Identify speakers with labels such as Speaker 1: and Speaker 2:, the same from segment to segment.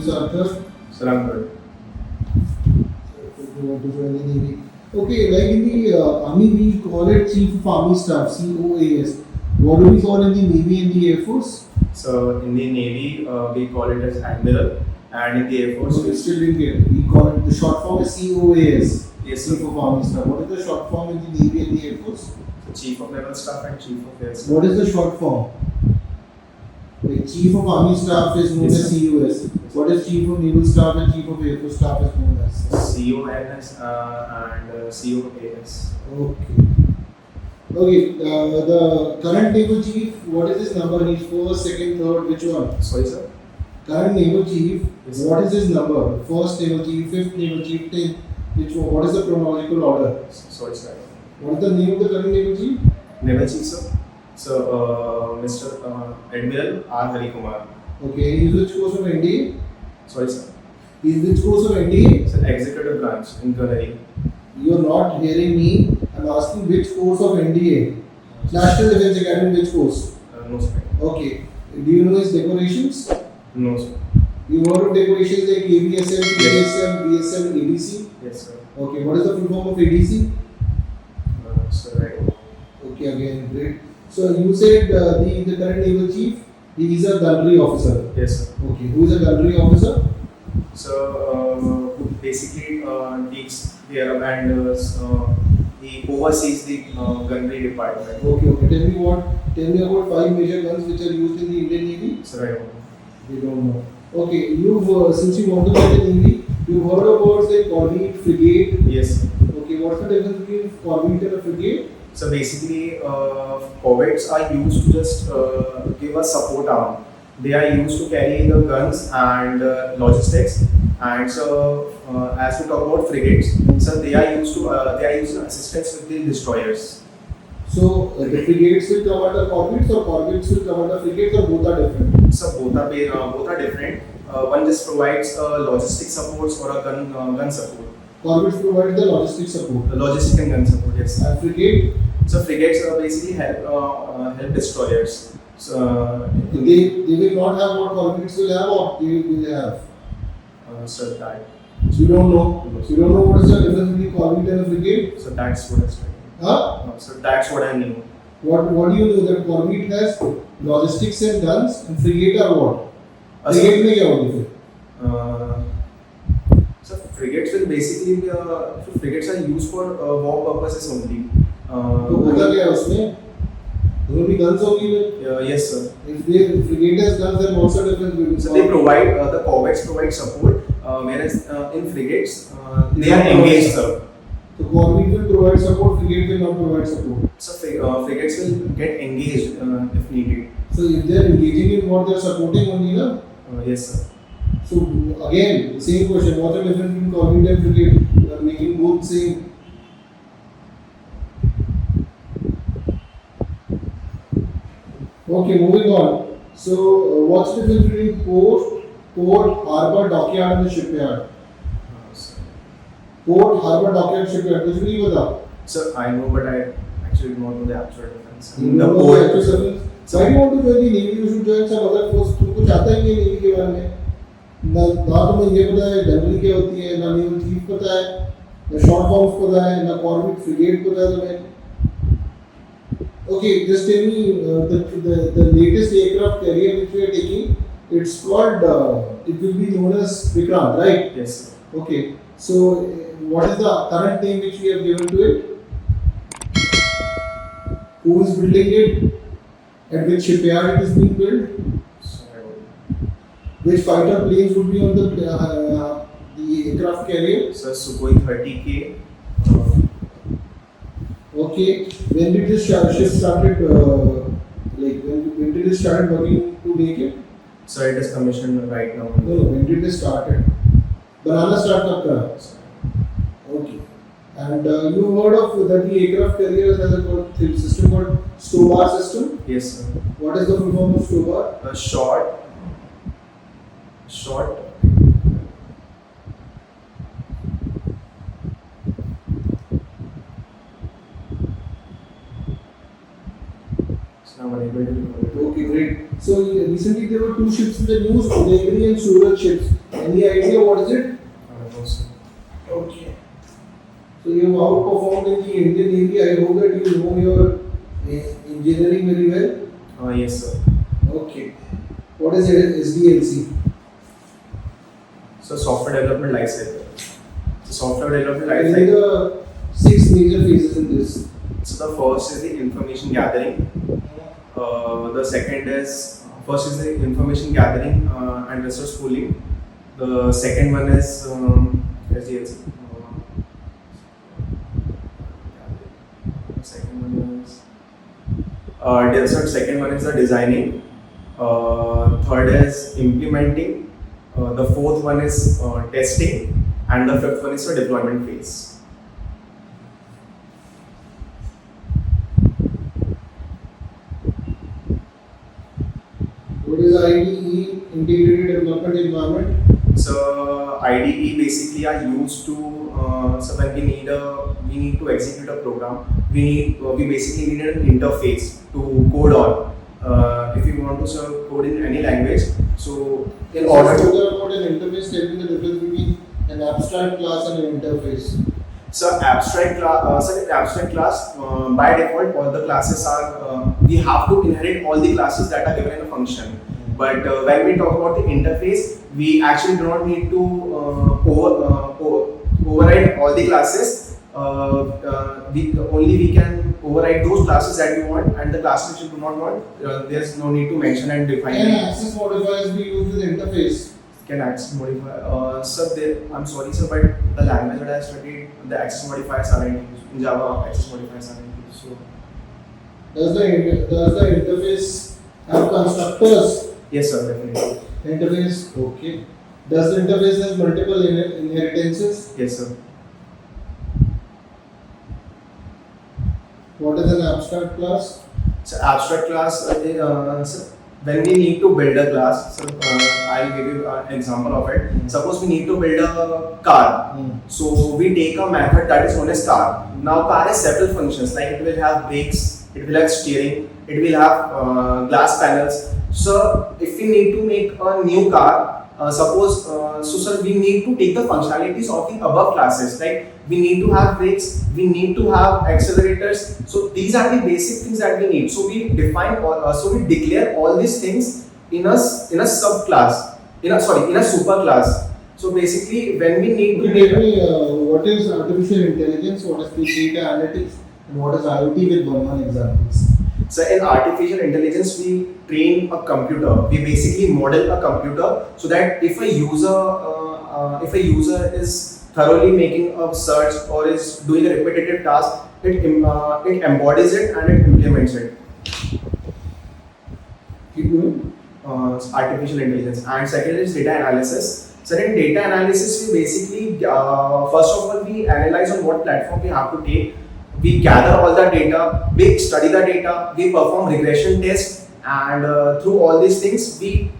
Speaker 1: you, Sarthak?
Speaker 2: Sir, I'm good.
Speaker 1: You want to join the Navy? Okay, like in the Army, we call it Chief of Army Staff, COAS. What do we call in the Navy and the Air Force?
Speaker 2: So in the Navy, we call it as Admiral, and in the Air Force,
Speaker 1: We still didn't get it. We call it, the short form is COAS.
Speaker 2: Yes,
Speaker 1: Chief
Speaker 2: sir.
Speaker 1: of Army Staff. What is the short form in the Navy and the Air Force?
Speaker 2: Chief of Naval Staff and Chief of Air Staff.
Speaker 1: What is the short form? Like Chief of Army Staff is known
Speaker 2: Yes,
Speaker 1: as
Speaker 2: sir.
Speaker 1: COS. What is Chief of Naval Staff and Chief of Air Force Staff is known as?
Speaker 2: CONS and COAS.
Speaker 1: Okay. Okay, the current naval chief, what is his number? He's first, second, third, which one?
Speaker 2: Sorry, sir.
Speaker 1: Current naval chief,
Speaker 2: Yes, sir.
Speaker 1: what is his number? First naval chief, fifth naval chief, 10th, which one? What is the chronological order?
Speaker 2: Sorry, sir.
Speaker 1: What is the name of the current naval chief?
Speaker 2: Naval Chief, sir. So, Mr. Admiral R. Hari Kumar.
Speaker 1: Okay, he's which course of NDA?
Speaker 2: Sorry, sir.
Speaker 1: He's which course of NDA?
Speaker 2: It's an executive branch in Gunnery.
Speaker 1: You're not hearing me. I'm asking which course of NDA? National Defense Academy, which course?
Speaker 2: No, sir.
Speaker 1: Okay. Do you know his decorations?
Speaker 2: No, sir.
Speaker 1: You heard of decorations like ABSM, PSM, BSM, ADC?
Speaker 2: Yes, sir.
Speaker 1: Okay, what is the full form of ADC?
Speaker 2: Sir, right.
Speaker 1: Okay, again, great. So you said the current naval chief, he is a gunnery officer.
Speaker 2: Yes, sir.
Speaker 1: Okay, who is a gunnery officer?
Speaker 2: So, basically, takes care of and he oversees the gunnery department.
Speaker 1: Okay. Tell me about 5 major guns which are used in the Indian Navy.
Speaker 2: So, right.
Speaker 1: We don't know. Okay, you've since you want to get the Navy, you've heard about the corvette, frigate.
Speaker 2: Yes, sir.
Speaker 1: Okay, what's the difference between corvette and a frigate?
Speaker 2: So basically, corvettes are used to just give a support arm. They are used to carry the guns and logistics. And so, as we talk about frigates, so they are used to assistance with the destroyers.
Speaker 1: So the frigates will come under corvettes or corvettes will come under frigates or both are different?
Speaker 2: So both are different. One just provides logistic supports or a gun support.
Speaker 1: Corvettes provide the logistic support.
Speaker 2: The logistic and gun support, yes.
Speaker 1: And frigate,
Speaker 2: So frigates basically help destroyers. So
Speaker 1: they will not have what corvettes will have or they will have.
Speaker 2: so that
Speaker 1: So you don't know. So you don't know what is the difference between corvette and a frigate?
Speaker 2: so that's what I said.
Speaker 1: Huh?
Speaker 2: So that's what I knew.
Speaker 1: What do you know that corvette has logistics and guns and frigate are what?
Speaker 2: Uh,
Speaker 1: Frigate में क्या होगी फिर?
Speaker 2: So frigates will basically be frigates are used for war purposes only.
Speaker 1: तो होता क्या है उसमें? उसमें भी guns होगी फिर?
Speaker 2: Yes, sir.
Speaker 1: If they frigate has guns, then what's the difference between?
Speaker 2: So they provide the corvettes provide support, whereas in frigates they are engaged, sir.
Speaker 1: So corvette will provide support, frigate will not provide support.
Speaker 2: So frigates will get engaged if needed.
Speaker 1: So if they are engaging in what they are supporting only, na?
Speaker 2: Yes, sir.
Speaker 1: So again, the same question. What's the difference between corvette and frigate? You are making both same. Okay, moving on. So what's the difference between port, harbor, dockyard, and the shipyard? Port, harbor, dockyard, shipyard. कुछ भी नहीं पता?
Speaker 2: Sir, I know, but I actually don't know the actual difference.
Speaker 1: You don't know the actual difference? Why do you want to join the Navy? You should join some other force. तुमको चाहता ही नहीं Navy के बारे में. ना तुम्हें ये पता है gunnery क्या होती है, ना naval chief पता है, ना short forms पता है, ना corvette, frigate पता है तुम्हें. Okay, just tell me the latest aircraft carrier which we are taking. It's called. It will be known as Vikrant, right?
Speaker 2: Yes, sir.
Speaker 1: Okay. So what is the current name which we have given to it? Who is building it? At which shipyard it is being built? Which fighter planes would be on the aircraft carrier?
Speaker 2: So Sukhoi 30K.
Speaker 1: Okay. When did this ship started? When did it started working to make it?
Speaker 2: So it is commissioned right now.
Speaker 1: No. When did this started? Banana start कब करा? Okay. And you heard of that the aircraft carrier has a system called STOBAR system?
Speaker 2: Yes, sir.
Speaker 1: What is the full form of STOBAR?
Speaker 2: Short. So I'm unable to remember.
Speaker 1: Okay, great. So recently there were 2 ships in the news, Udayagiri and Surat ships. Any idea what is it?
Speaker 2: No, sir.
Speaker 1: Okay. So you have outperformed in the Indian Navy. I hope that you know your engineering very well.
Speaker 2: Yes, sir.
Speaker 1: Okay. What is SDLC?
Speaker 2: So software development lifecycle. So software development
Speaker 1: Tell me
Speaker 2: lifecycle.
Speaker 1: the 6 major phases in this.
Speaker 2: So the first is the information gathering. The second is first is the information gathering and resource pooling. The second one is SDLC. Second one is the designing. Third is implementing. The fourth one is testing, and the fifth one is the deployment phase.
Speaker 1: What is IDE, Integrated Development Environment?
Speaker 2: So IDE basically are used to so when we need to execute a program, we basically need an interface to code on. If you want to code in any language, so in order to
Speaker 1: about an interface, tell me the difference between an abstract class and an interface.
Speaker 2: So abstract class by default all the classes are we have to inherit all the classes that are given in a function. But when we talk about the interface, we actually do not need to override all the classes. We can override those classes that we want, and the classes which we do not want, there's no need to mention and define.
Speaker 1: Can access modifiers be used with interface?
Speaker 2: Can access modifier? Sir, I'm sorry, sir, but the language that I studied, the access modifiers aren't used. In Java, access modifiers aren't used. So,
Speaker 1: does the interface have constructors?
Speaker 2: yes, sir, definitely.
Speaker 1: Interface, okay. Does the interface have multiple inheritances?
Speaker 2: Yes, sir.
Speaker 1: What is an abstract class?
Speaker 2: So abstract class, so when we need to build a class, so I'll give you an example of it. Suppose we need to build a car. So we take a method that is known as car. Now car has several functions, like it will have brakes, it will have steering, it will have glass panels. So if we need to make a new car, so sir, we need to take the functionalities of the above classes, like we need to have brakes, we need to have accelerators. So these are the basic things that we need. So we define we declare all these things in a subclass, in a superclass. So basically, when we need to
Speaker 1: tell me what is artificial intelligence, what is big data analytics, and what is IoT with one examples.
Speaker 2: So in artificial intelligence, we train a computer. We basically model a computer so that if a user is thoroughly making a search or is doing a repetitive task, it embodies it and it implements it.
Speaker 1: Keep going.
Speaker 2: Artificial intelligence. And second is data analysis. So in data analysis, we basically first of all we analyze on what platform we have to take. We gather all the data, we study the data, we perform regression tests, and through all these things, we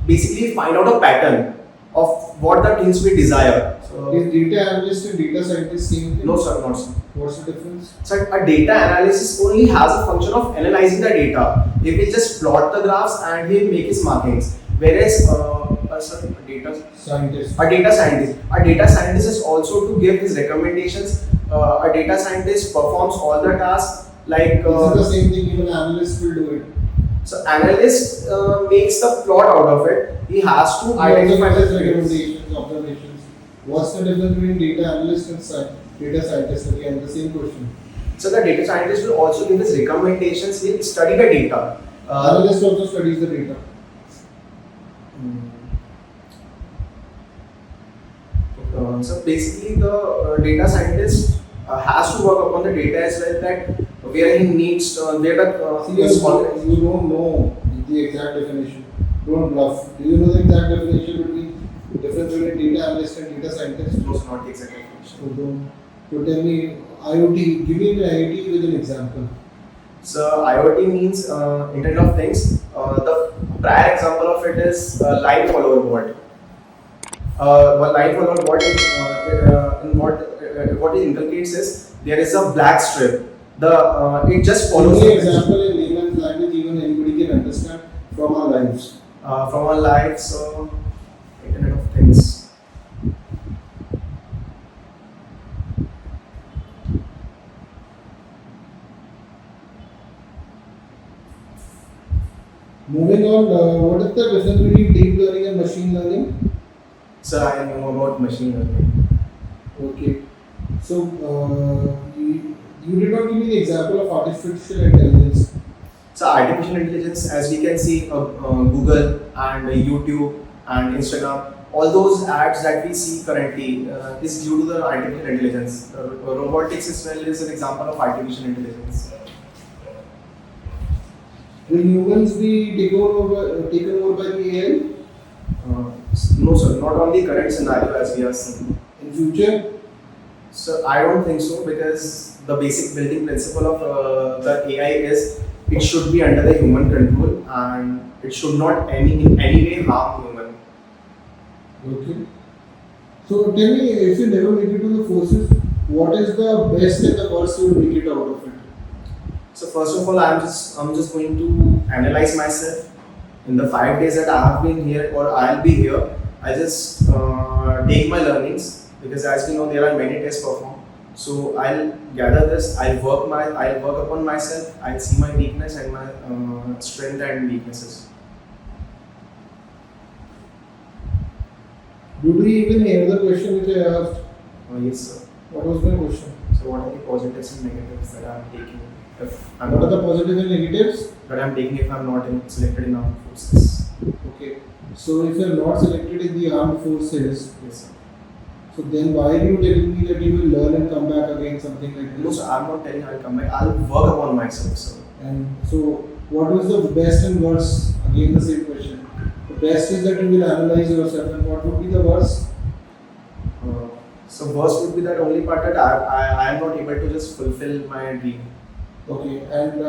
Speaker 2: basically find out a pattern of what the things we desire. So,
Speaker 1: is data analyst and data scientist same thing?
Speaker 2: No, sir, not sir.
Speaker 1: What's the difference?
Speaker 2: So a data analysis only has a function of analyzing the data. He will just plot the graphs and he will make his markings. Whereas a data scientist is also to give his recommendations. A data scientist performs all the tasks like.
Speaker 1: This is the same thing. Even analyst will do it.
Speaker 2: So analyst makes the plot out of it. He has to identify the
Speaker 1: recommendations, observations. What's the difference between data analyst and data scientist? Again, the same question.
Speaker 2: So the data scientist will also give his recommendations. He'll study the data.
Speaker 1: Analyst also studies the data.
Speaker 2: So basically, the data scientist has to work upon the data as well, that where he needs where the
Speaker 1: you don't know the exact definition. Don't bluff. Do you know the exact definition between difference between data analyst and data scientist?
Speaker 2: No, not the exact definition.
Speaker 1: So tell me IoT. Give me an IoT with an example.
Speaker 2: So IoT means Internet of Things. The prior example of it is line follower board. One line follower board what it inculcates is there is a black strip. It just follows.
Speaker 1: Give me an example in layman's language, even anybody can understand from our lives.
Speaker 2: From our lives, Internet of Things. things.
Speaker 1: Moving on, what is the difference between deep learning and machine learning?
Speaker 2: So I know about machine learning.
Speaker 1: Okay. So, you did not give me the example of artificial intelligence.
Speaker 2: So artificial intelligence, as we can see, Google and YouTube and Instagram, all those ads that we see currently is due to the artificial intelligence. Robotics as well is an example of artificial intelligence.
Speaker 1: Will humans be taken over by the AI
Speaker 2: No, sir, not on the current scenario as we are seeing.
Speaker 1: in future?
Speaker 2: So I don't think so, because the basic building principle of the AI is it should be under the human control and it should not in any way harm human.
Speaker 1: Okay. So tell me, if you never make it to the forces, what is the best and the worst you will make it out of it?
Speaker 2: So first of all, I'm just going to analyze myself in the 5 days that I have been here or I'll be here. I just take my learnings, because as we know there are many tests performed. So I'll gather this. I'll work upon myself. I'll see my weakness and my strength and weaknesses.
Speaker 1: Did you even hear the question which I asked?
Speaker 2: Yes, sir.
Speaker 1: What was my question?
Speaker 2: So what are the positives and negatives that I'm taking if I'm
Speaker 1: What are
Speaker 2: not,
Speaker 1: the positives and negatives?
Speaker 2: that I'm taking if I'm not selected in armed forces?
Speaker 1: Okay. So if you are not selected in the armed forces,
Speaker 2: Yes, sir.
Speaker 1: so then why are you telling me that you will learn and come back again, something like
Speaker 2: No,
Speaker 1: this?
Speaker 2: sir, I'm not telling I'll come back. I'll work upon myself, sir.
Speaker 1: And so, what was the best and worst? Again, the same question. The best is that you will analyze yourself, and what would be the worst?
Speaker 2: So worst would be that only part that I am not able to just fulfill my dream.
Speaker 1: Okay, and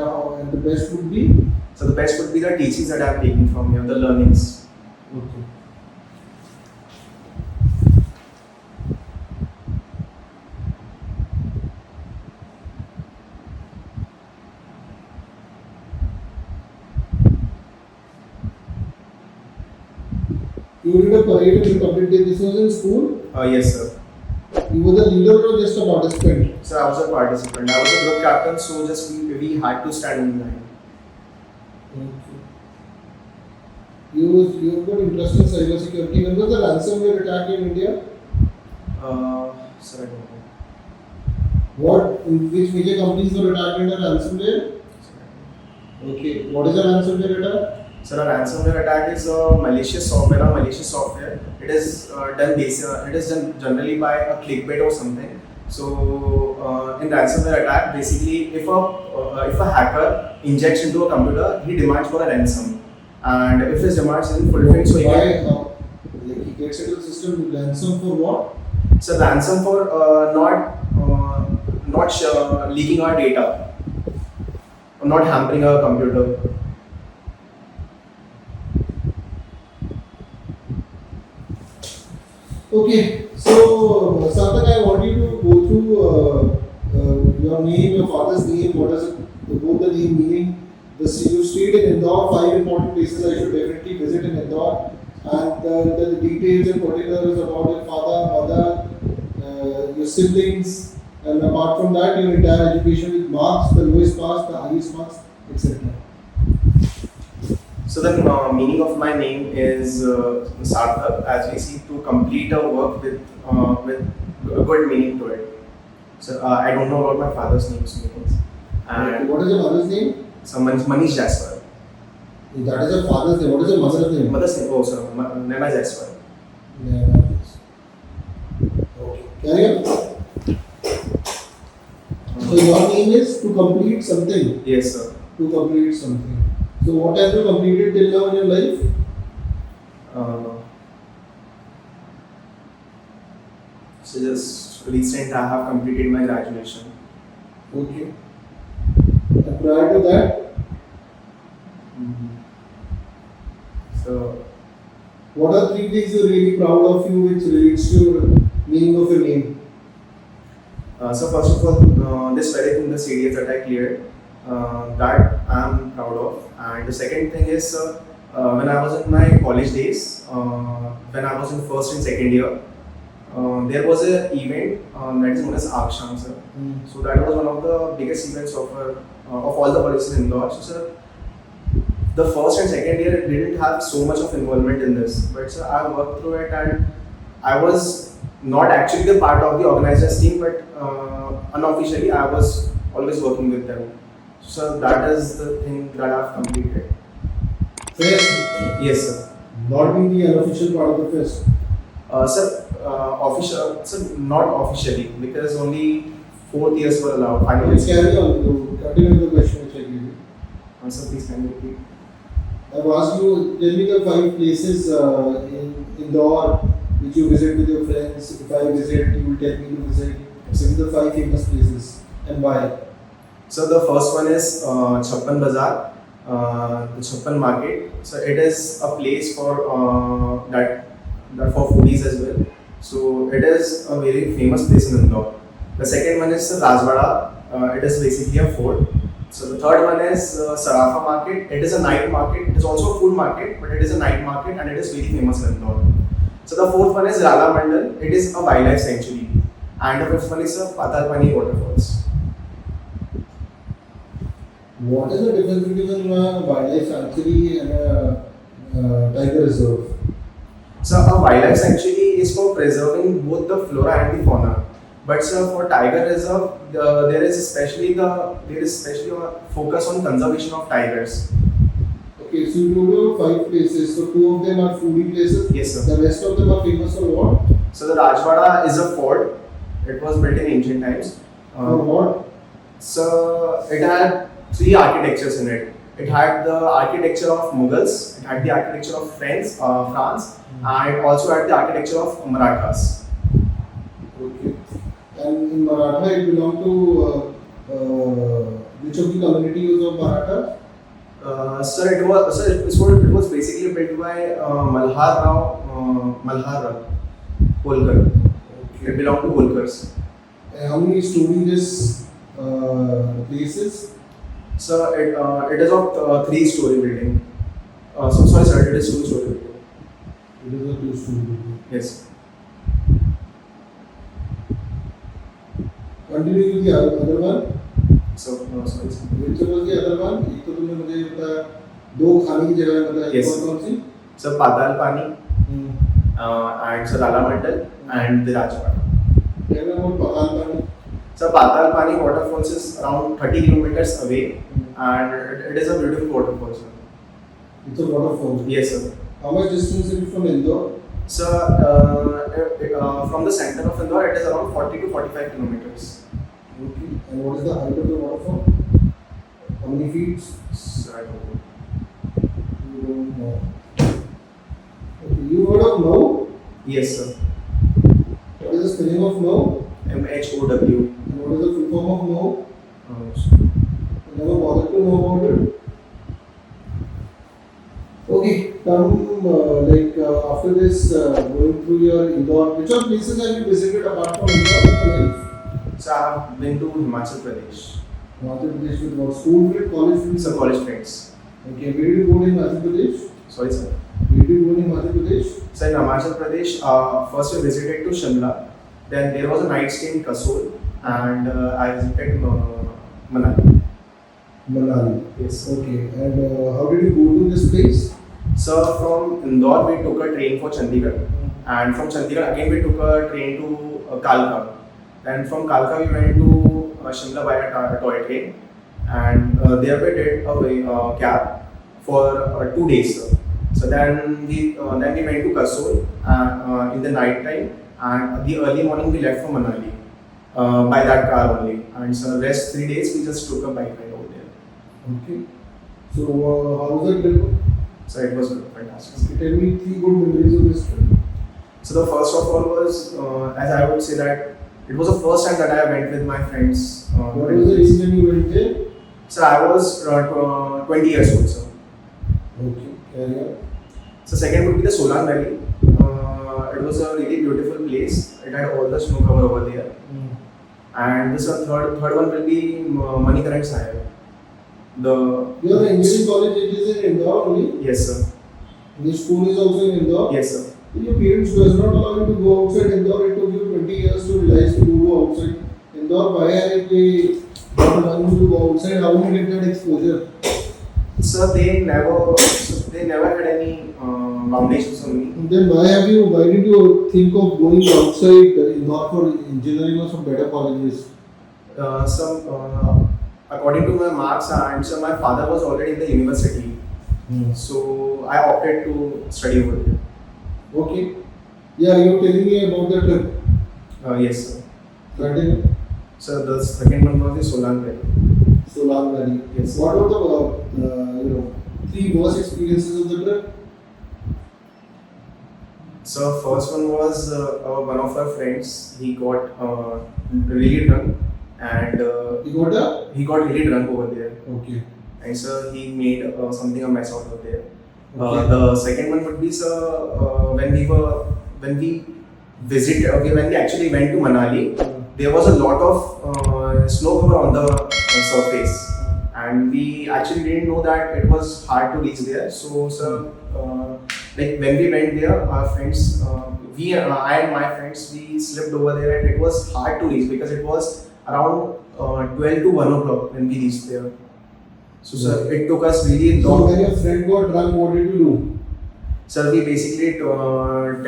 Speaker 1: the best would be?
Speaker 2: So the best would be the teachings that I am taking from here, the learnings.
Speaker 1: Okay. You did a parade in Republic Day. This was in school.
Speaker 2: Yes, sir.
Speaker 1: You were the leader or just a participant?
Speaker 2: So I was a participant. I was a group captain, so just we had to stand in line.
Speaker 1: Okay. You've got interest in cyber security. When was the ransomware attack in India?
Speaker 2: Sir, I don't know.
Speaker 1: Which major companies were attacked under ransomware? Okay. What is a ransomware attack?
Speaker 2: So a ransomware attack is a malicious software. It is done generally by a clickbait or something. So in ransomware attack, basically, if a hacker injects into a computer, he demands for a ransom, and if his demands isn't fulfilled, so he
Speaker 1: Like he gets into the system, ransom for what?
Speaker 2: so ransom for not leaking our data, or not hampering our computer.
Speaker 1: Okay, so Sarthak, I want you to go through your name, your father's name, what is it, both the name meaning. You stayed in Indore, 5 important places I should definitely visit in Indore, and the details and particulars about your father, mother, your siblings, and apart from that, your entire education with marks, the lowest marks, the highest marks, etc.
Speaker 2: So the meaning of my name is Sarthak, as we see, to complete a work with a good meaning to it. So I don't know about my father's name, and
Speaker 1: What is your mother's name?
Speaker 2: someone's Manish Jaiswal.
Speaker 1: That is your father's name. What is your mother's name?
Speaker 2: Mother's name, oh sir, Nana Jaiswal.
Speaker 1: Yeah, okay. Carry on. So your name is to complete something.
Speaker 2: Yes, sir.
Speaker 1: To complete something. So what have you completed till now in your life?
Speaker 2: So just recent, I have completed my graduation.
Speaker 1: Okay. And prior to that,
Speaker 2: So
Speaker 1: what are 3 things you're really proud of you which relates to your meaning of your name?
Speaker 2: so first of all, this very thing, the CDS that I cleared, that I'm proud of. And the second thing is When I was in my college days, when I was in first and second year, there was an event that is known as AFCAT, sir. So that was one of the biggest events of all the colleges in Indore. So, sir, the first and second year it didn't have so much of involvement in this, but sir, I worked through it and I was not actually the part of the organizers team, but unofficially I was always working with them. So that is the thing that I've completed.
Speaker 1: Fest?
Speaker 2: Yes, sir.
Speaker 1: Not being the unofficial part of the fest.
Speaker 2: Sir, not officially because only 4th years were allowed. Final
Speaker 1: Let's carry on. Continue the question which I gave you.
Speaker 2: Sir, please can you repeat?
Speaker 1: I've asked you, tell me the 5 places in Indore which you visit with your friends. If I visit, you will tell me to visit. Say the 5 famous places and why.
Speaker 2: So the first one is Chappan Bazaar, the Chappan Market. So it is a place for that for foodies as well. So it is a very famous place in Indore. The second one is Rajwada. It is basically a fort. So the third one is Sarafa Market. It is a night market. It is also a food market, but it is a night market and it is very famous in Indore. So the fourth one is Rala Mandal. It is a wildlife sanctuary. And the fifth one is Patal Pani waterfalls.
Speaker 1: What is the difference between a wildlife sanctuary and a tiger reserve?
Speaker 2: So a wildlife sanctuary is for preserving both the flora and the fauna. But sir, for tiger reserve, there is especially a focus on conservation of tigers.
Speaker 1: Okay, so you told me 5 places. So 2 of them are foodie places.
Speaker 2: Yes, sir.
Speaker 1: The rest of them are famous for what?
Speaker 2: So the Rajwada is a fort. It was built in ancient times.
Speaker 1: For what?
Speaker 2: So it had 3 architectures in it. It had the architecture of Mughals, it had the architecture of France, and it also had the architecture of Marathas.
Speaker 1: Okay. And in Maratha, it belonged to which of the communities of Maratha?
Speaker 2: Sir, it was basically built by Malhar Holkar.
Speaker 1: Okay.
Speaker 2: It belonged to Holkars.
Speaker 1: And how many story this place is?
Speaker 2: So it is of 3-story building. Sorry, sir, it is 2-story building.
Speaker 1: It is a 2-story building.
Speaker 2: Yes.
Speaker 1: Continue with the other one.
Speaker 2: So sorry, sir.
Speaker 1: Which was the other one? एक तो तुमने मुझे बताया 2 खाने की जगह बताई.
Speaker 2: Yes.
Speaker 1: कौन सी?
Speaker 2: So Patal Pani and Sir Rala Mandal and the Rajwada.
Speaker 1: Tell me about Patal Pani.
Speaker 2: So Patal Pani waterfalls is around 30 kilometers away and it is a beautiful waterfall, sir.
Speaker 1: It's a waterfall.
Speaker 2: Yes, sir.
Speaker 1: How much distance is it from Indore?
Speaker 2: So from the center of Indore, it is around 40 to 45 kilometers.
Speaker 1: Okay. And what is the height of the waterfall? How many feet?
Speaker 2: So I don't know.
Speaker 1: You don't know. Okay. You heard of No?
Speaker 2: Yes, sir.
Speaker 1: What is the spelling of No?
Speaker 2: MHOW.
Speaker 1: And what is the full form of No? You never bothered to know about it? Okay, come after this, going through your Indore, which all places have you visited apart from Indore?
Speaker 2: So I have been to Himachal Pradesh.
Speaker 1: Himachal Pradesh with what? School trip, college trip?
Speaker 2: So college friends.
Speaker 1: Okay, where did you go in Himachal Pradesh?
Speaker 2: Sorry, sir.
Speaker 1: Where did you go in Himachal Pradesh?
Speaker 2: So in Himachal Pradesh, first we visited to Shimla. Then there was a night stay in Kasol and I visited Manali.
Speaker 1: Manali.
Speaker 2: Yes.
Speaker 1: Okay, and how did you go to this place?
Speaker 2: So from Indore we took a train for Chandigarh and from Chandigarh again we took a train to Kalka. Then from Kalka we went to Shimla by a toy train and there we did a cab for 2 days. So then we went to Kasol in the night time and the early morning we left for Manali by that car only. And so the rest 3 days we just took a bike ride over there.
Speaker 1: Okay. So how was the trip?
Speaker 2: So it was fantastic.
Speaker 1: Okay, tell me 3 good memories of this trip.
Speaker 2: So the first of all was, as I would say that it was the first time that I went with my friends.
Speaker 1: What was the reason you went there?
Speaker 2: So I was 20 years old, sir.
Speaker 1: Okay, carry on.
Speaker 2: So second would be the Solan Valley. It was a really beautiful place. It had all the snow cover over there. And this third one will be Manikaran Sahib.
Speaker 1: Your engineering college is in Indore only?
Speaker 2: Yes, sir.
Speaker 1: The school is also in Indore.
Speaker 2: Yes, sir.
Speaker 1: Your parents does not allow you to go outside Indore. It took you 20 years to realize to go outside Indore. Why are they not allowing you to go outside? How do you get that exposure?
Speaker 2: Sir, they never had any foundations on me.
Speaker 1: Then why did you think of going outside Indore for engineering or some better colleges?
Speaker 2: According to my marks, and so my father was already in the university. So I opted to study over there.
Speaker 1: Okay. Yeah, you were telling me about the trip.
Speaker 2: Yes, sir.
Speaker 1: Continue.
Speaker 2: So the second one was the Solang Valley.
Speaker 1: Solang Valley.
Speaker 2: Yes.
Speaker 1: What were the 3 worst experiences of the trip?
Speaker 2: So first one was one of our friends. He got really drunk, and he got really drunk over there.
Speaker 1: Okay.
Speaker 2: And so he made something a mess out of there.
Speaker 1: Okay.
Speaker 2: The second one would be, sir, when we actually went to Manali, there was a lot of snow cover on the surface, and we actually didn't know that it was hard to reach there. So, sir, like when we went there, our friends, I and my friends, we slept over there, and it was hard to reach because it was around 12 to 1 o'clock when we reached there. So, sir, it took us really long.
Speaker 1: So when your friend got drunk, what did you do?
Speaker 2: Sir, we basically told.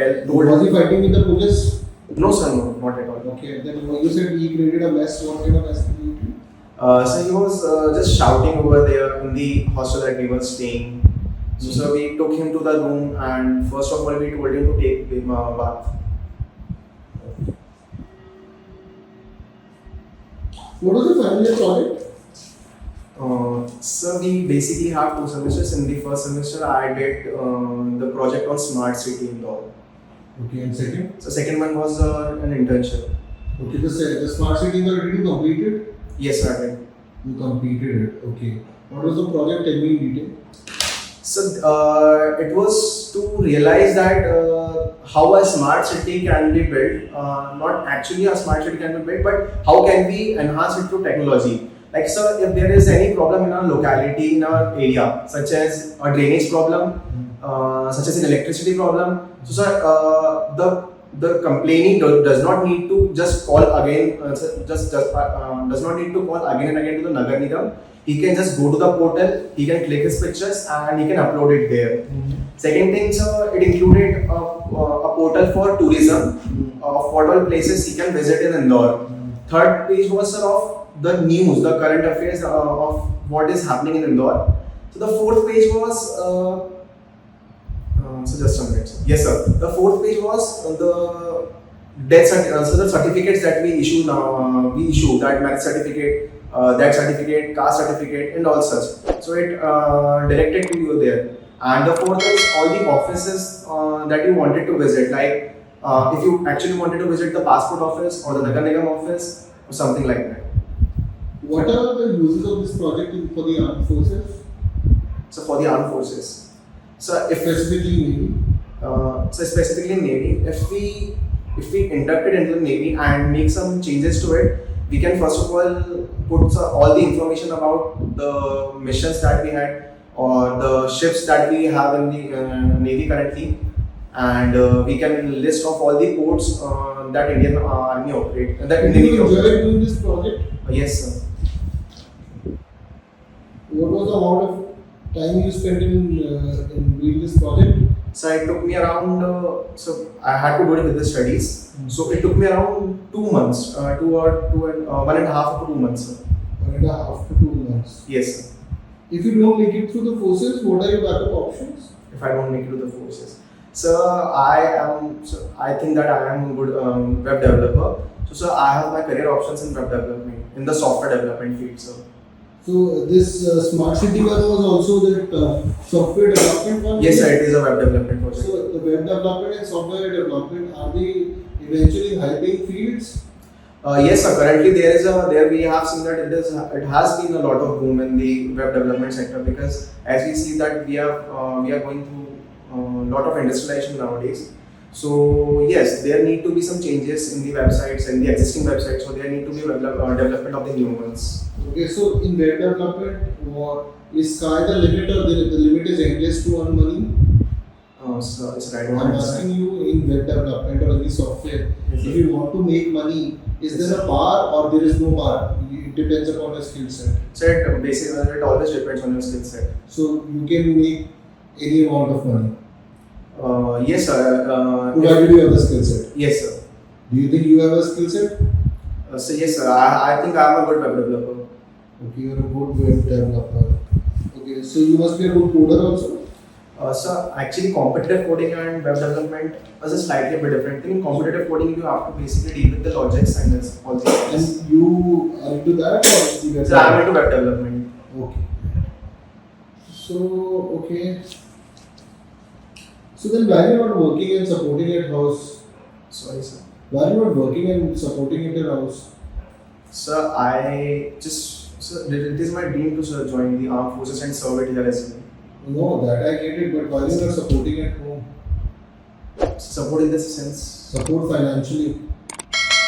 Speaker 1: Was he fighting with the police?
Speaker 2: No, sir, no, not at all.
Speaker 1: Okay, then when you said he created a mess, what kind of mess did he do?
Speaker 2: So he was just shouting over there in the hostel that we were staying. So, sir, we took him to the room, and first of all, we told him to take a bath.
Speaker 1: What was the final year project?
Speaker 2: So we basically have 2 semesters. In the first semester, I did the project on Smart City Indore.
Speaker 1: Okay, and second?
Speaker 2: So second one was an internship.
Speaker 1: Okay, the smart city Indore, did you complete it?
Speaker 2: Yes, sir, I did.
Speaker 1: You completed it, okay. What was the project? Tell me in detail.
Speaker 2: So it was to realize that how a smart city can be built. Not actually a smart city can be built, but how can we enhance it through technology. Like, sir, if there is any problem in our locality, in our area, such as a drainage problem, such as an electricity problem, so sir, the complainant does not need to just call again, does not need to call again and again to the Nagar Nigam. He can just go to the portal, he can click his pictures, and he can upload it there. Second thing, sir, it included a portal for tourism of what all places he can visit in Indore. Third page was, sir, of the news, the current affairs of what is happening in Indore. So the fourth page was, so just a minute. Yes, sir. The fourth page was the so the certificates that we issue now. We issue that marriage certificate, that certificate, caste certificate, and all such. So it directed to you there. And the fourth is all the offices that you wanted to visit, like if you actually wanted to visit the passport office or the Nagar Nigam office or something like that.
Speaker 1: What are the uses of this project for the armed forces?
Speaker 2: So for the armed forces, so if
Speaker 1: Specifically Navy?
Speaker 2: So specifically Navy, if we induct it into the Navy and make some changes to it, we can first of all put all the information about the missions that we had or the ships that we have in the Navy currently, and we can list off all the ports that Indian Army operate. That
Speaker 1: Did
Speaker 2: Indian
Speaker 1: you
Speaker 2: Navy
Speaker 1: enjoy
Speaker 2: operate.
Speaker 1: doing this project?
Speaker 2: Yes, sir.
Speaker 1: What was the amount of time you spent in doing this project?
Speaker 2: So it took me around, so I had to do it with the studies. So it took me around 2 months, 1.5 to 2 months. Sir.
Speaker 1: 1.5 to 2 months.
Speaker 2: Yes, sir.
Speaker 1: If you don't make it through the forces, what are your backup options?
Speaker 2: If I don't make it to the forces. So I think that I am a good web developer. So sir, I have my career options in web development, in the software development field, sir.
Speaker 1: So this smart city one was also that software development one?
Speaker 2: Yes, sir, it is a web development project.
Speaker 1: So the web development and software development, are they eventually high-paying fields?
Speaker 2: Yes, sir. Currently, there we have seen that it has been a lot of boom in the web development sector, because as we see that we are going through a lot of industrialization nowadays. So yes, there need to be some changes in the websites and the existing websites. So there need to be development of the new ones.
Speaker 1: Okay, so in web development, is sky the limit, or the limit is endless to earn money?
Speaker 2: So it's right
Speaker 1: I'm asking you in web development or any software,
Speaker 2: Yes,
Speaker 1: if
Speaker 2: sir.
Speaker 1: you want to make money, is
Speaker 2: Yes,
Speaker 1: there a bar or there is no bar? It depends upon your skill set.
Speaker 2: So it basically it always depends on your skill set.
Speaker 1: So you can make any amount of money,
Speaker 2: Yes, sir.
Speaker 1: provided you have the skill set.
Speaker 2: Yes, sir.
Speaker 1: Do you think you have a skill set?
Speaker 2: So yes, sir. I think I'm a good web developer.
Speaker 1: Okay, you're a good web developer. Okay, so you must be a good coder also.
Speaker 2: So actually, competitive coding and web development is a slightly bit different thing. In competitive coding, you have to basically deal with the logics and this all these things.
Speaker 1: And you are into that or is it
Speaker 2: So I'm into web development.
Speaker 1: Okay. So, okay. So then why are you not working and supporting at house?
Speaker 2: Sorry, sir.
Speaker 1: Why are you not working and supporting at your house?
Speaker 2: Sir, it is my dream to sir, join the armed forces and serve it here as well.
Speaker 1: No, that I get it, but why are you not supporting at home?
Speaker 2: Support in this sense.
Speaker 1: Support financially.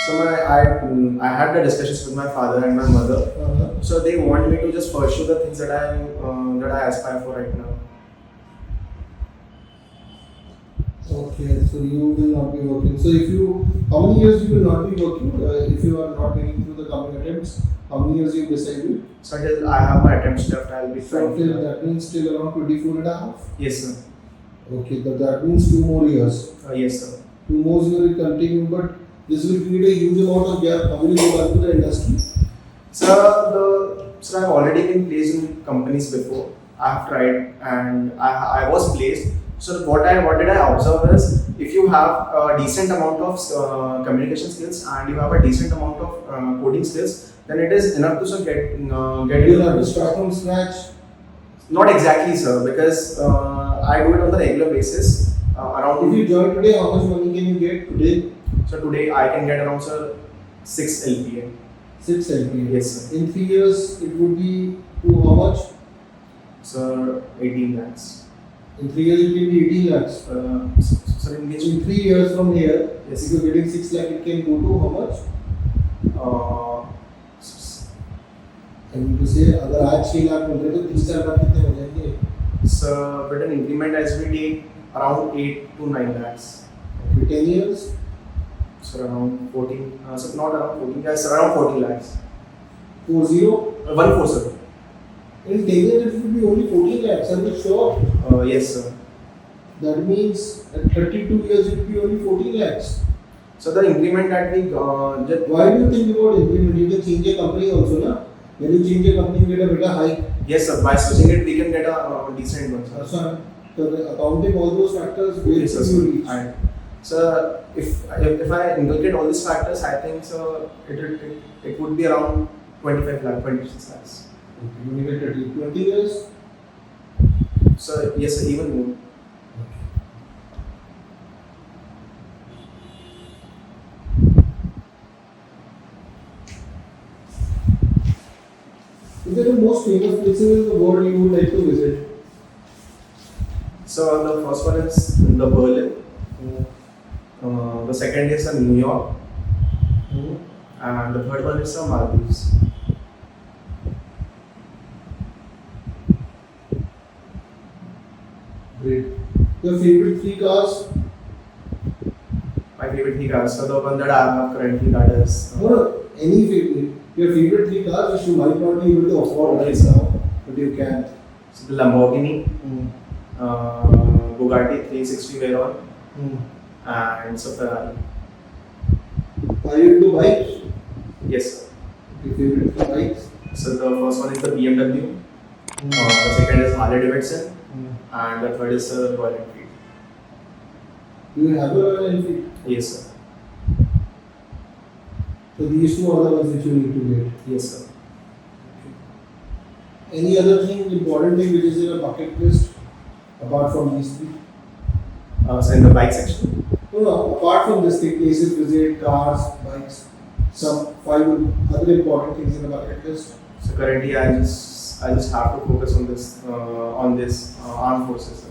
Speaker 2: So I had the discussions with my father and my mother. So they want me to just pursue the things that I aspire for right now.
Speaker 1: Okay, so you will not be working. So how many years you will not be working if you are not getting through the coming attempts? How many years you decided?
Speaker 2: So until I have my attempts left, I'll be
Speaker 1: So
Speaker 2: trying.
Speaker 1: that means still around 24 and a half?
Speaker 2: Yes, sir.
Speaker 1: Okay, but that means 2 more years.
Speaker 2: Yes, sir.
Speaker 1: 2 more years will continue, but this will create a huge amount of gap. How will you go back to the industry?
Speaker 2: So I've already been placed in companies before. I've tried and I was placed. So what did I observe is if you have a decent amount of communication skills and you have a decent amount of coding skills, then it is enough to sir, get
Speaker 1: You
Speaker 2: into
Speaker 1: will have to
Speaker 2: the
Speaker 1: start from scratch.
Speaker 2: Not exactly, sir, because I do it on the regular basis. Around
Speaker 1: If you join today, how much money can you get today?
Speaker 2: so today I can get around sir 6 LPA.
Speaker 1: 6 LPA.
Speaker 2: Yes, sir.
Speaker 1: In 3 years, it would be to how much?
Speaker 2: Sir, 18 lakhs.
Speaker 1: In 3 years, it will be 18 lakhs.
Speaker 2: Sir, in which
Speaker 1: In 3 years from here,
Speaker 2: Yes.
Speaker 1: if you are getting 6 lakh, it can go to how much? I mean to say, अगर आज 6 लाख मिल रहे तो 3 साल बाद कितने हो जाएंगे?
Speaker 2: So, with an increment as we take around 8 to 9 lakhs.
Speaker 1: Okay, 10 years.
Speaker 2: So around 14, so not around 14, yes, around 14 lakhs.
Speaker 1: 40.
Speaker 2: 1 4, sir.
Speaker 1: In 10 years, it will be only 14 lakhs. Are you sure?
Speaker 2: Yes, sir.
Speaker 1: That means at 32 years, it will be only 14 lakhs.
Speaker 2: So the increment that we just
Speaker 1: Why do you think about increment? You can change a company also, na? When you change a company, you get a better hike.
Speaker 2: yes, sir. By switching it, we can get a decent one, sir.
Speaker 1: So accounting all those factors, where
Speaker 2: Yes,
Speaker 1: should
Speaker 2: sir.
Speaker 1: you reach?
Speaker 2: So if I inculcate all these factors, I think so it would be around 25 lakh, 26 lakhs.
Speaker 1: Okay, you need 20 years.
Speaker 2: So yes, sir, even more.
Speaker 1: Which are the most famous places in the world you would like to visit?
Speaker 2: So the first one is the Berlin. The second is New York, and the third one is the Maldives.
Speaker 1: Great. Your favorite 3 cars?
Speaker 2: My favorite 3 cars. So the one that I have currently, that is
Speaker 1: No, any favorite. Your favorite 3 cars which you might not be able to afford right now, but you can.
Speaker 2: so the Lamborghini, Bugatti 360 Veyron, and so Ferrari.
Speaker 1: Are you into bikes?
Speaker 2: Yes, sir.
Speaker 1: Your favorite 3 bikes?
Speaker 2: So the first one is the BMW, the second is Harley Davidson, and the third is Royal Enfield.
Speaker 1: Do you have a Royal Enfield?
Speaker 2: Yes, sir.
Speaker 1: So these 2 are the ones which you need to get.
Speaker 2: Yes, sir.
Speaker 1: Any other thing, important thing which is in a bucket list apart from these 3?
Speaker 2: So in the bike section.
Speaker 1: No, apart from this thing, places visit, cars, bikes, some 5 other important things in the bucket list.
Speaker 2: So currently, I just have to focus on this armed forces, sir.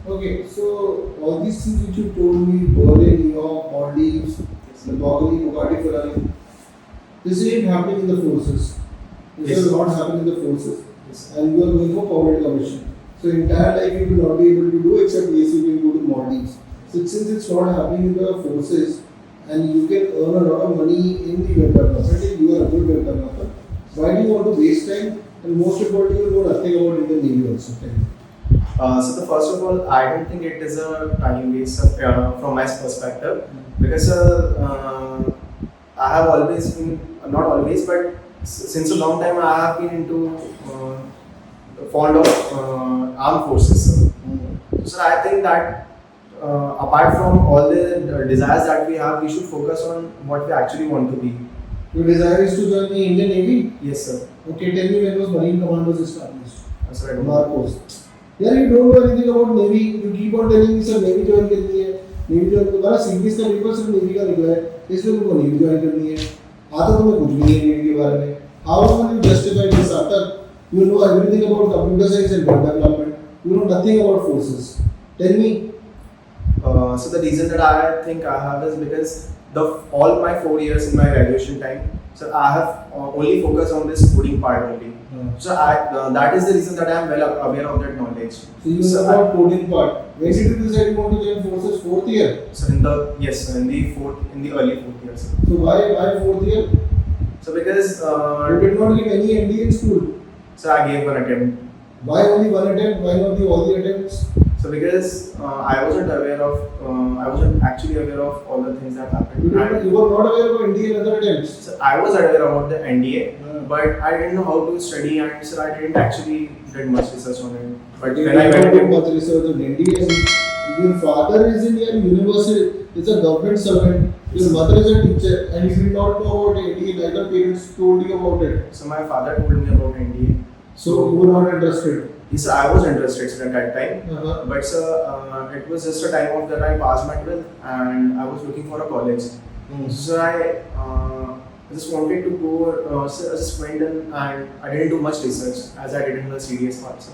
Speaker 1: Okay, so all these things which you told me, Berlin, New York, Maldives, Lamborghini, Bugatti, Ferrari, this ain't happening in the forces. This
Speaker 2: Yes.
Speaker 1: will not happen in the forces.
Speaker 2: Yes.
Speaker 1: And you are going for permanent commission. So entire life you will not be able to do except yes, you can go to Maldives. So since it's not happening in the forces and you can earn a lot of money in the web development, if you are a good web developer, why do you want to waste time? And most importantly, you know nothing about Indian Navy also.
Speaker 2: So the first of all, I don't think it is a time waste from my perspective because I have always been, not always, but since a long time I have been into fond of armed forces. So I think that apart from all the desires that we have, we should focus on what we actually want to be.
Speaker 1: Your desire is to join the Indian Navy?
Speaker 2: Yes, sir.
Speaker 1: Okay, tell me when was Marine Commandos established?
Speaker 2: Sir, I don't know.
Speaker 1: Marcos. Yeah, you don't know anything about Navy. You keep on telling me, sir, Navy join करनी है. Navy join करना series का paper सिर्फ Navy का निकला है. इसलिए तुमको Navy join करनी है. आता तुम्हें कुछ भी नहीं है Navy के बारे में. How will you justify this after you know everything about computer science and web development? You know nothing about forces. Tell me.
Speaker 2: So the reason that I think I have is because all my 4 years in my graduation time, so I have only focused on this coding part only. So that is the reason that I am well aware of that knowledge.
Speaker 1: So you know about coding part. When did you decide you want to join forces? 4th year.
Speaker 2: So in the early 4th year. Sir.
Speaker 1: So why 4th year?
Speaker 2: So because
Speaker 1: you did not get any ND in school.
Speaker 2: So I gave one attempt.
Speaker 1: Why only one attempt? Why not all the attempts?
Speaker 2: So because I wasn't actually aware of all the things that happened.
Speaker 1: You were not aware of NDA and other attempts?
Speaker 2: So I was aware about the NDA, but I didn't know how to study, and so I didn't actually did much research on it. But
Speaker 1: you
Speaker 2: when I went
Speaker 1: into much research on NDA, your father is in your university, is a government servant, your mother is a teacher, and you did not know about NDA, neither parents told you about it.
Speaker 2: So my father told me about NDA.
Speaker 1: So you were not interested?
Speaker 2: Yes, I was interested at that time, but it was just a time of that I passed my 12th and I was looking for a college. So I just wanted to go, I just went in and I didn't do much research as I did in the CDS part. So.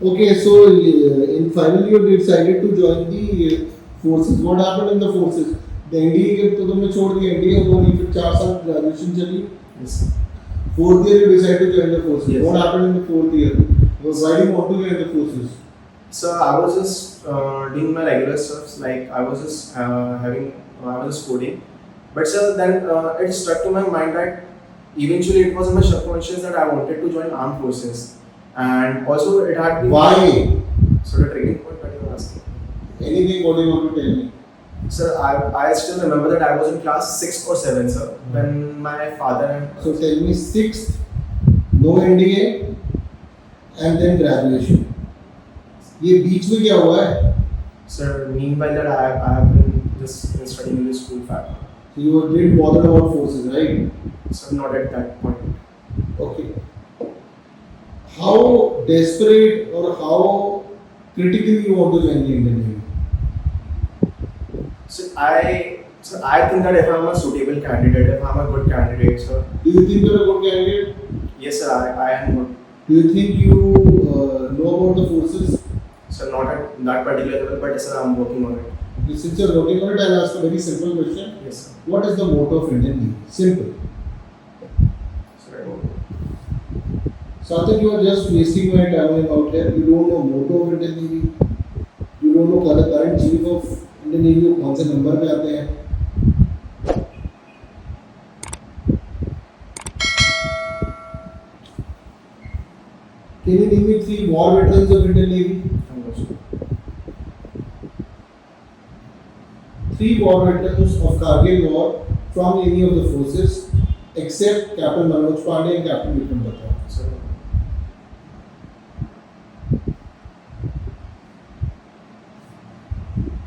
Speaker 1: Okay, so in finally you decided to join the forces. What happened in the forces? The NDA के तो तुमने छोड़ दिया NDA वो नहीं फिर 4 साल graduation चली.
Speaker 2: Yes.
Speaker 1: 4th year you decided to join the forces.
Speaker 2: Yes.
Speaker 1: What happened in the 4th year? Why do you want to join the forces?
Speaker 2: So I was just doing my regular stuff, like I was just I was just coding. But sir, then it struck to my mind that eventually it was in my subconscious that I wanted to join armed forces. And also it had been...
Speaker 1: Why?
Speaker 2: So the training point that you were asking.
Speaker 1: Anything what you want to tell me?
Speaker 2: Sir, I still remember that I was in class 6 or 7, sir, when my father and...
Speaker 1: So tell me 6th, no NDA and then graduation. ये बीच में क्या हुआ है?
Speaker 2: Sir, meanwhile that I have been just studying in the school faculty.
Speaker 1: So you didn't bother about forces, right?
Speaker 2: So not at that point.
Speaker 1: Okay. How desperate or how critically you want to join the Indian Navy?
Speaker 2: So I think that if I'm a suitable candidate, if I'm a good candidate, sir.
Speaker 1: Do you think you're a good candidate?
Speaker 2: Yes, sir, I am good.
Speaker 1: Do you think you know about the forces?
Speaker 2: So not at that particular level, but yes, sir, I'm working on it.
Speaker 1: Okay, since you're working on it, I'll ask a very simple question.
Speaker 2: Yes, sir.
Speaker 1: What is the motto of Indian Navy? Simple.
Speaker 2: Sir, I don't know.
Speaker 1: Sarthak, you are just wasting my time out here. You don't know motto of Indian Navy. You don't know the current chief of Indian Navy कौन से number पे आते हैं. Can you name me 3 war veterans of Indian Navy? 3 war veterans of Kargil War from any of the forces except Captain Manoj Pandey and Captain Vikram Batra.
Speaker 2: Sir.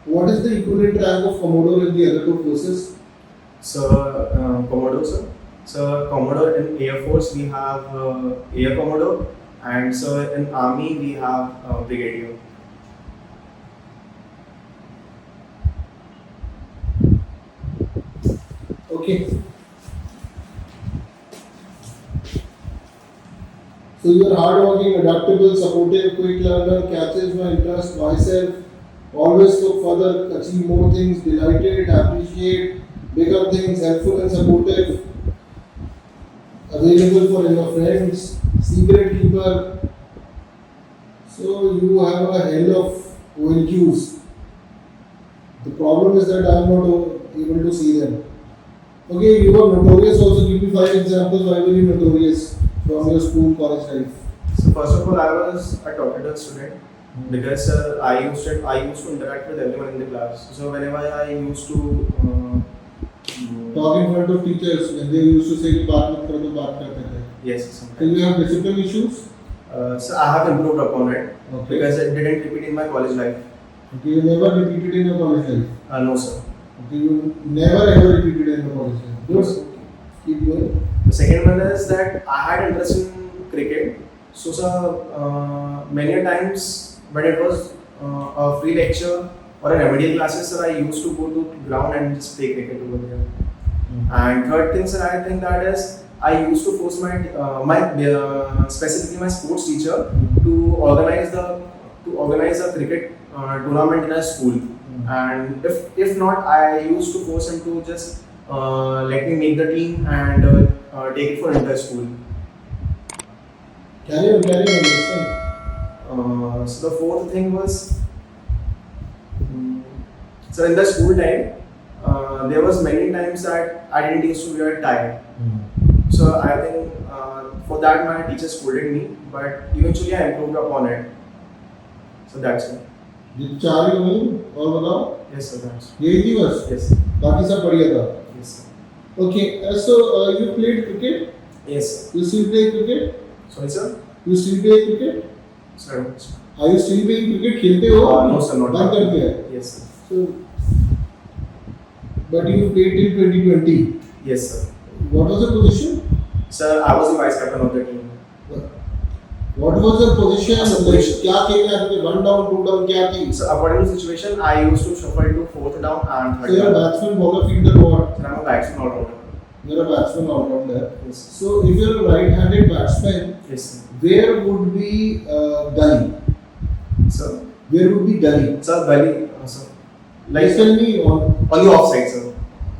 Speaker 1: What is the equivalent rank of Commodore in the other 2 forces?
Speaker 2: So, Commodore, sir. So, Commodore in Air Force we have Air Commodore, and so in Army we have Brigadier.
Speaker 1: Okay. So you are hardworking, adaptable, supportive, quick learner, catches my interest, myself, always look further, achieve more things, delighted, appreciate, bigger things, helpful and supportive. available for your friends, secret keeper. So you have a hell of OLQs. The problem is that I am not able to see them. Okay, you were notorious also. Give me 5 examples why were you notorious from your school, college life.
Speaker 2: So first of all, I was a talkative student because I used to interact with everyone in the class. So whenever I used to
Speaker 1: talk in front of teachers when they used to say कि बात मत करो तो बात करते थे.
Speaker 2: yes,
Speaker 1: So you have discipline issues.
Speaker 2: So I have improved upon it because I didn't repeat in my college life.
Speaker 1: Okay, you never repeated in your college life.
Speaker 2: No sir.
Speaker 1: Okay, you never ever repeated in your college life. Good. Keep going.
Speaker 2: The second one is that I had interest in cricket. So sir, many a times when it was a free lecture or an remedial classes, sir, I used to go to ground and just play cricket over there. And third thing, sir, I think that is I used to force my specifically my sports teacher to organize a cricket tournament in a school. And if not, I used to force him to just let me make the team and take it for inter-school.
Speaker 1: Carry on, listen.
Speaker 2: So the fourth thing was, so in the school time, there was many times that I didn't used to wear tie. So I think for that my teacher scolded me, but eventually I improved upon it. So that's it.
Speaker 1: ये चार ही हुई और बताओ.
Speaker 2: Yes sir, that's it.
Speaker 1: यही थी बस.
Speaker 2: Yes.
Speaker 1: बाकी सब बढ़िया था.
Speaker 2: Yes sir.
Speaker 1: Okay, so you played cricket.
Speaker 2: Yes sir.
Speaker 1: You still play cricket?
Speaker 2: Sorry sir.
Speaker 1: You still play cricket?
Speaker 2: Sir.
Speaker 1: Are you still playing cricket? खेलते हो?
Speaker 2: No sir, not.
Speaker 1: बंद कर दिया.
Speaker 2: Yes sir.
Speaker 1: So, but you played till 2020.
Speaker 2: Yes sir.
Speaker 1: What was the position?
Speaker 2: Sir, I was the vice captain of the team.
Speaker 1: What was the position?
Speaker 2: Position.
Speaker 1: क्या खेलना था? 1 down, 2 down क्या थी?
Speaker 2: So according to the situation, I used to shuffle to 4th down and 3rd
Speaker 1: So you're a
Speaker 2: down.
Speaker 1: batsman, bowler, fielder, what?
Speaker 2: So I'm a batsman all-rounder.
Speaker 1: You're a batsman all-rounder.
Speaker 2: Yes.
Speaker 1: So if you're a right-handed batsman,
Speaker 2: Yes sir.
Speaker 1: where would be gully?
Speaker 2: Sir.
Speaker 1: Where would be gully?
Speaker 2: Sir, gully. Sir.
Speaker 1: Like tell me on
Speaker 2: On the offside, sir.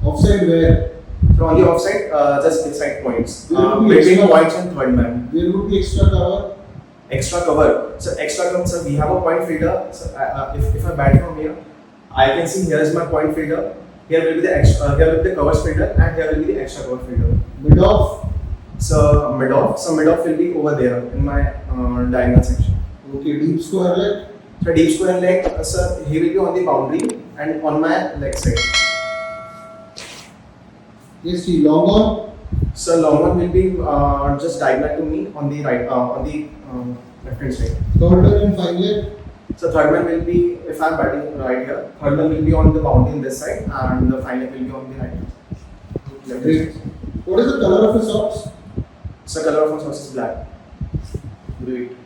Speaker 1: offside where?
Speaker 2: So on the offside, just inside points.
Speaker 1: There would be
Speaker 2: Between
Speaker 1: extra-
Speaker 2: points and third man.
Speaker 1: There would be extra cover.
Speaker 2: Extra cover. So extra cover. So we have a point fielder. So if I bat from here, I can see here is my point fielder. Here will be the extra. Here will be the cover fielder, and here will be the extra cover fielder.
Speaker 1: Mid off.
Speaker 2: So mid off. So mid off will be over there in my diagonal section.
Speaker 1: Okay, deep square leg.
Speaker 2: So deep square leg. Sir, he will be on the boundary and on my leg side.
Speaker 1: Yes, see, long on.
Speaker 2: So long one will be just diagonal to me on the right, on the left hand side.
Speaker 1: Third leg and final leg.
Speaker 2: So third one will be, if I am batting right here, third one will be on the boundary in this side, and the final will be on the right. Left
Speaker 1: Great.
Speaker 2: hand.
Speaker 1: What is the color of his socks?
Speaker 2: So color of my socks is black. Great.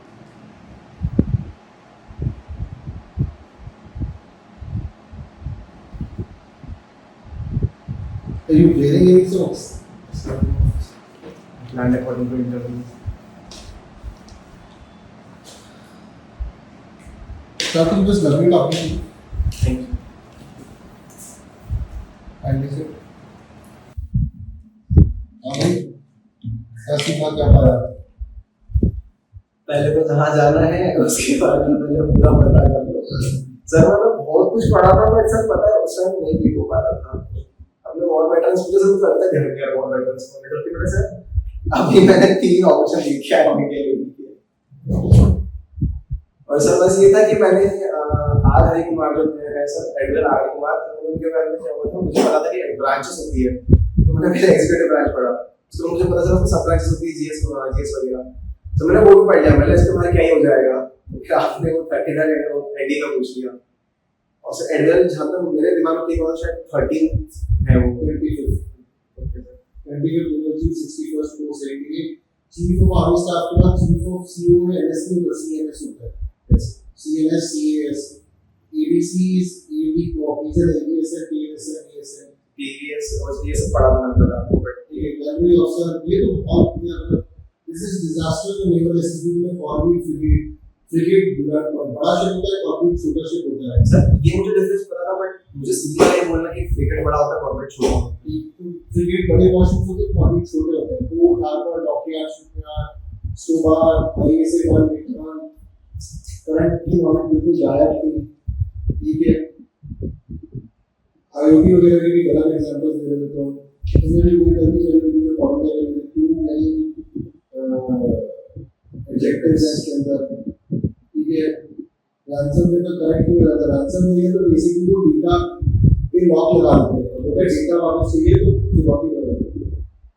Speaker 1: Are you wearing any socks?
Speaker 2: So planned according to interview.
Speaker 1: Sarthak, it was lovely talking to you.
Speaker 2: Thank you.
Speaker 1: And listen. भाई क्या सीखा क्या पाया?
Speaker 2: पहले तो जहाँ जाना है उसके बाद में मुझे पूरा पता कर लो। सर मतलब बहुत कुछ पढ़ा था बट सर पता है उस टाइम नहीं लिख हो पा रहा था। अपने वॉर पैटर्न्स मुझे सब लगता है घर के वॉर पैटर्न्स को लेकर के वजह से अभी मैंने 3 ऑप्शन लिखे हैं अभी के लिए। और सर बस ये था कि मैंने आर हरि कुमार जो है sir Edgar R Hari Kumar उनके बारे में क्या हुआ था मुझे पता था कि ब्रांचेस होती है तो मैंने फिर एग्जीक्यूटिव ब्रांच पढ़ा उसको मुझे पता चला सब ब्रांचेस होती है जीएस वगैरह तो मैंने वो भी पढ़ लिया मैंने इसके बारे क्या ही हो जाएगा फिर आपने वो 39 है वो एडी का पूछ लिया और सर एडगर जहाँ तक मेरे दिमाग में ठीक होता शायद 13 है वो
Speaker 1: 25th 61st post रहेंगे चीफ ऑफ आर्मी स्टाफ के बाद चीफ ऑफ सीओ में एनएससी और सीएनएस होता है CNS CS ADC is AD officer ADS TS AS
Speaker 2: TVS और ये सब पढ़ा था मैंने आपको बट
Speaker 1: ये गैलरी ऑफिसर ये तो बहुत this is disaster in naval SSB में कॉर्बेट फ्रिगेट बड़ा शिप होता है कॉर्बेट छोटा शिप होता है
Speaker 2: सर ये मुझे डिफरेंस पता था बट मुझे सीधा ये बोलना कि फ्रिगेट बड़ा होता है कॉर्बेट छोटा
Speaker 1: फ्रिगेट बड़े वॉरशिप होते हैं कॉर्बेट छोटे होते हैं तो वो उठाकर डॉक्यूमेंट सुबह हाईवे से वन रिटर्न करंट की नॉलेज बिल्कुल गायब थी। ठीक है, आईओटी वगैरह के भी गलत एग्जांपल्स दे रहे तो इसमें भी कोई गलती नहीं हुई जो प्रॉब्लम है टू नहीं एडजेक्टिव्स हैं इसके अंदर। ठीक है, रैंसम में तो करेक्ट नहीं हो जाता, रैंसम में ये तो बेसिकली वो डेटा पे लॉक लगा देते हैं, वो डेटा वापस चाहिए तो लॉक ही करो।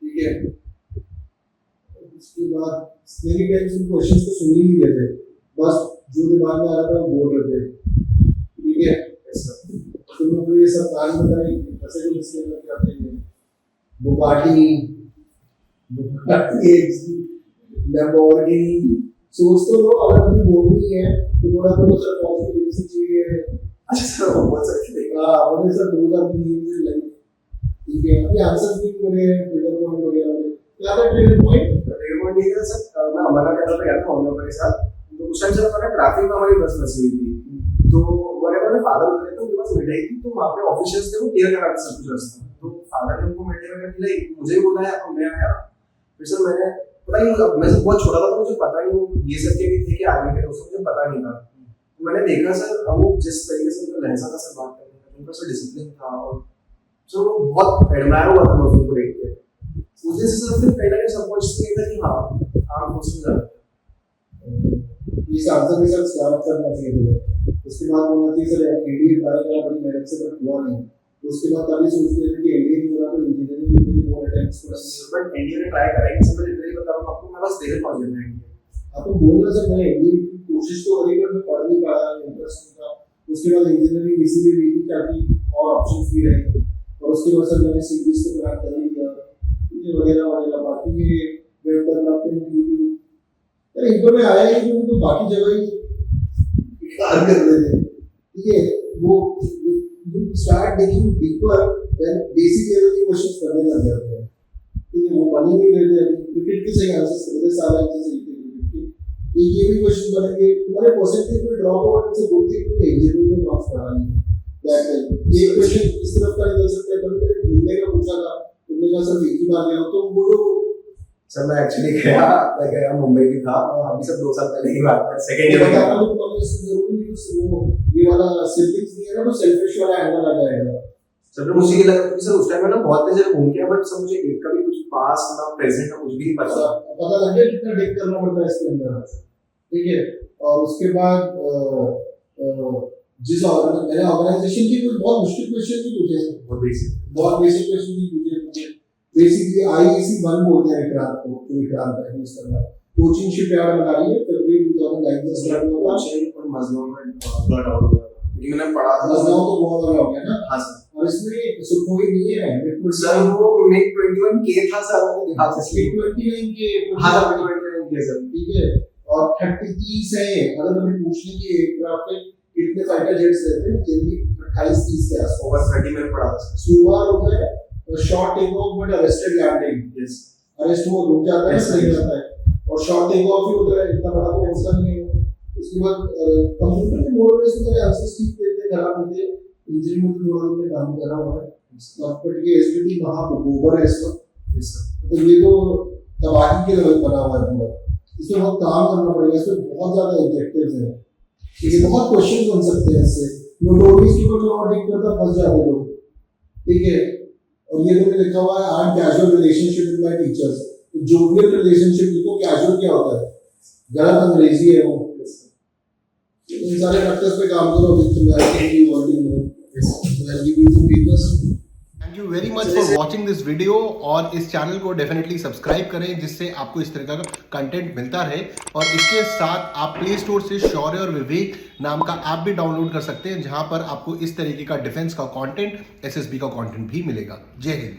Speaker 1: ठीक है, उसके बाद मेरी टाइम्स उन क्वेश्चंस को सुन ही नहीं लेते, बस जो दिमाग में आ रहा था वो बोल रहे थे। ठीक है, तुम लोग ये सब काम बताएं कैसे भी इसके अंदर क्या करेंगे बुगाटी लैम्बोर्गिनी सोच तो लो, अगर तुम्हें बोलनी है तो थोड़ा तो सर पॉजिटिव चाहिए। अच्छा सर वो बहुत सकते हैं, हां बोले सर 2003 से लाइक। ठीक है, अभी आंसर भी करे ट्रिगर पॉइंट वगैरह में क्या था ट्रिगर पॉइंट नहीं था सर। मैं हमारा कर रहा था यार हम लोग के साथ, तो उस टाइम से हमारा ट्रैफिक में हमारी बस फंसी हुई थी, तो वगैरह में फादर उतरे तो उनके पास मिठाई थी, तो वहाँ पे ऑफिशियल्स थे वो क्लियर करा रहे सब कुछ रास्ता, तो फादर ने उनको मिठाई वगैरह खिलाई, मुझे भी बुलाया तो मैं आया। फिर सर मैंने पता नहीं, मैं बहुत छोटा था तो मुझे पता नहीं वो ये सब के भी थे कि आर्मी के थे, उसको मुझे पता नहीं था। तो मैंने देखा सर वो जिस तरीके से उनका लहजा था सर बात करने का, उनका सर डिसिप्लिन था, और सर वो बहुत एडमायर हुआ था मुझे उनको देख के। उस दिन से सर फिर पहले ने सब कुछ किया था कि हाँ आर्म फोर्सेस में जाते हैं। ये आंसर के साथ स्टार्ट करना चाहिए, उसके बाद बोलना चाहिए सर एनडीए ट्राई करा बड़ी मेहनत से बट हुआ नहीं, तो उसके बाद तभी सोचते थे कि एनडीए नहीं हो रहा तो इंजीनियरिंग के लिए more attempts करा, बट एनडीए ने ट्राई करा। एक समय लिटरली बता रहा हूं आपको, मैं बस देर पहुंच गया एनडीए। आप तो बोल रहे सर मैं एनडीए की कोशिश तो करी पर मैं पढ़ नहीं पाया, इंटरेस्ट नहीं था। उसके बाद इंजीनियरिंग इसीलिए ली थी ताकि और ऑप्शंस भी रहे, और उसके बाद सर मैंने सीबीएस तो क्रैक कर ही लिया, ये वगैरह वगैरह। बाकी ये वेब डेवलपमेंट यूट्यूब यार इनको में आया ही क्योंकि तो बाकी जगह ही कार कर रहे थे। ठीक है, वो start digging deeper than basic level के क्वेश्चंस करने लग जाते हैं। ठीक है, वो बनी नहीं रहे थे, क्रिकेट के सही आंसर्स करते सारे आंसर्स सही थे। ये भी क्वेश्चन बनेंगे तुम्हारे परसेंटेज में ड्रॉप आउट से बोलते हैं कि इंजीनियरिंग में मार्क्स पढ़ा नहीं दैट ये क्वेश्चन इस तरफ का निकल सकता है। कभी तेरे ढूंढने का पूछा था, तुमने कहा सर एक ही बार गया तो वो जो सर मैं एक्चुअली गया मुंबई भी था, अभी सब 2 साल पहले की बात है, सेकंड ईयर में था। तो इससे जरूरी नहीं वो ये वाला सिबलिंग्स नहीं है ना, तो सेल्फिश वाला एंगल आ जाएगा। सर मुझे ये लगा कि सर उस टाइम में ना बहुत जगह घूम के, बट सर मुझे एक का भी कुछ पास ना प्रेजेंट ना कुछ भी नहीं पता लग गया कितना डिग करना पड़ता है इसके अंदर। ठीक है, और उसके बाद जिस मैंने ऑर्गेनाइजेशन की कुछ बहुत मुश्किल क्वेश्चन नहीं पूछे, बहुत बेसिक क्वेश्चन नहीं पूछे। बेसिकली आईएसी 1 बोलते हैं विक्रांत को, तो विक्रांत है यूज करना। कोचिंग शिपयार्ड बना रही है, फरवरी 2009 से स्टार्ट हुआ था और मजनू में ब्लड आउट हुआ था, क्योंकि मैंने पढ़ा था मजनू तो बहुत बड़ा हो गया ना। हां सर, और इसमें सुखोई नहीं है सर, वो मिग 21 के था सर, मैंने देखा था मिग 29 के। हां सर, मिग 29 के सर। ठीक है, और 30 है, अगर हमें पूछने की एयरक्राफ्ट में कितने फाइटर जेट्स रहते हैं, जल्दी 28-30 के आसपास, ओवर 30 मैंने पढ़ा था। सुबह होता है short take off but arrested landing. Yes, arrest हुआ रुक जाता है, सही जाता है, और शॉर्ट टेक ऑफ ही होता है, इतना बड़ा तो होता नहीं है। उसके बाद कंप्यूटर के मोड में इसमें आंसर्स ठीक देते खराब होते हैं। इंजीनियरिंग में थोड़ा हमने काम करा हुआ है, कंप्यूटर की एसडीटी वहां गोबर है इसका। यस सर, तो ये तो तबाही के लेवल बना हुआ है पूरा, इसमें बहुत काम करना पड़ेगा, इसमें बहुत ज्यादा ऑब्जेक्टिव्स हैं, ये बहुत क्वेश्चन बन सकते हैं इससे। नोटोरियस की तो और दिक्कत करता फंस जाते लोग। ठीक है, और ये तो लिखा हुआ है I am casual relationship with my teachers, तो जोवियल रिलेशनशिप को कैजुअल क्या होता है, गलत अंग्रेजी है वो। इन सारे फैक्टर्स पे काम करो विद क्लैरिटी वर्डिंग हो। I give you two peoples.
Speaker 3: Thank you very much for watching this video, और इस चैनल को डेफिनेटली सब्सक्राइब करें जिससे आपको इस तरह का कंटेंट मिलता रहे। और इसके साथ आप प्ले स्टोर से शौर्य और विवेक नाम का ऐप भी डाउनलोड कर सकते हैं, जहां पर आपको इस तरीके का डिफेंस का कंटेंट, एसएसबी का कंटेंट भी मिलेगा। जय हिंद।